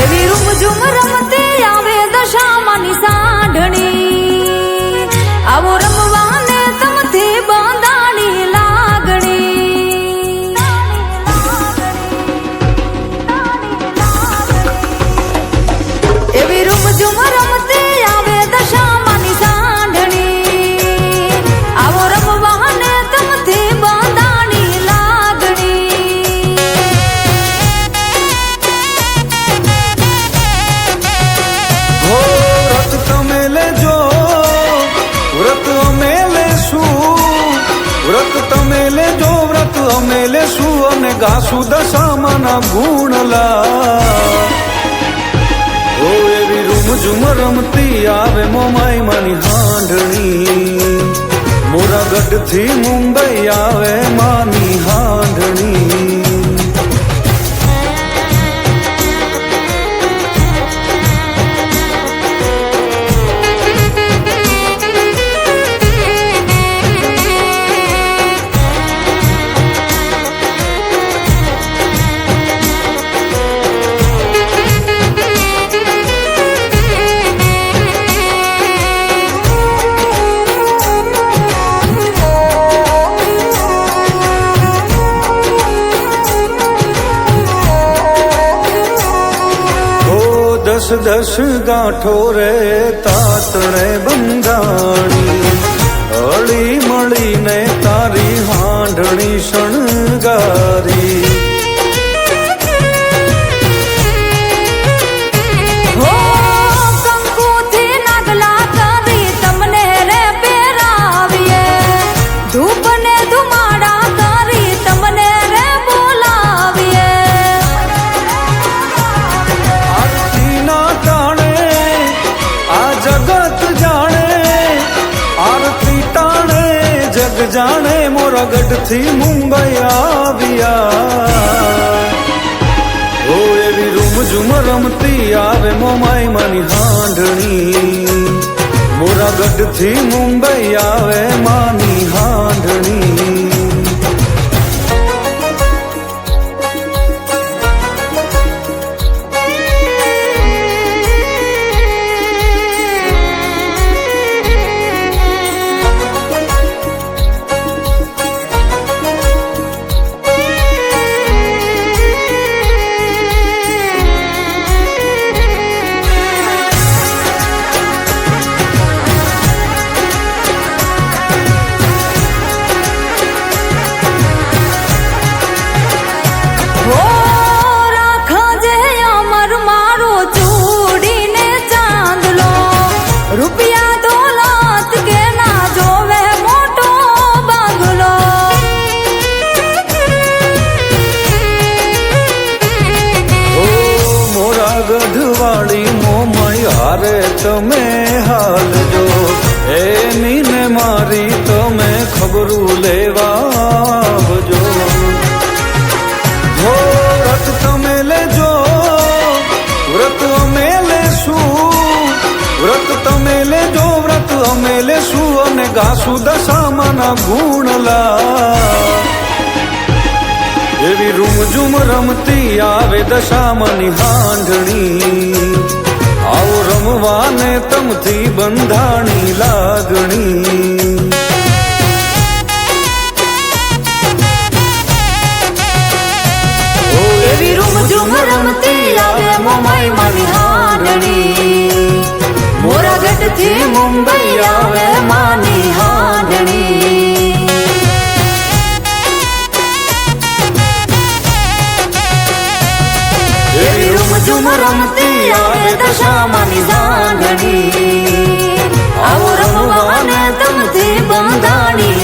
એવી રૂમઝૂમ રમતી આવે દશામાની સાંઢણી આવો રમવાને તમથી બાંધાણી લાગણી એવી રૂમઝૂમ રમતી આવે દશામાની સાંઢણી આવો રમવાને તમથી બાંધાણી લાગણી વ્રત તમે લેજો વ્રત અમે લેશું વ્રત તમે લેજો વ્રત અમે લેશું અને ગાશું દશામાના ગુણલા ઓ એવી રૂમઝૂમ રમતી આવે મોમાઈ માની હાંડણી મોરાગઢથી મુંબઈ આવે માની હાંડણી દસ દસ ગાંઠો રે તાતણે બંધાણી હળી મળીને તારી હાંડણી શણગારી જાણે મોરાગઢથી મુંબઈ આવ્યા ઓ એવી રૂમઝૂમ રમતી આવે મોમાઈ માની હાંડણી મોરાગઢથી મુંબઈ આવે માની હાંડણી રૂપિયા દોલત કે ના જોવે મોટો બંગલો ઓ મોરાગઢ વાળી મોમાઈ હારે તમે હાલજો એની ને મારી તમે ખબરું લેવા આવજો વ્રત તમે લેજો વ્રત અમે લેશું વ્રત તમે લેજો વ્રત અમે લેશું અને ગાશું દશામાના ગુણલા એવી રૂમઝૂમ રમતી આવે દશામાની હાંડણી આવો રમવાને તમથી બંધાણી લાગણી એવી રૂમઝૂમ રમતી આવે મોમાઈ માની હાંડણી મોરાગઢથી મુંબઈ આવે માની હાંડણી એવી રૂમઝૂમ રમતી આવે દશામાની સાંઢણી આવો રમવાને તમથી બંધાણી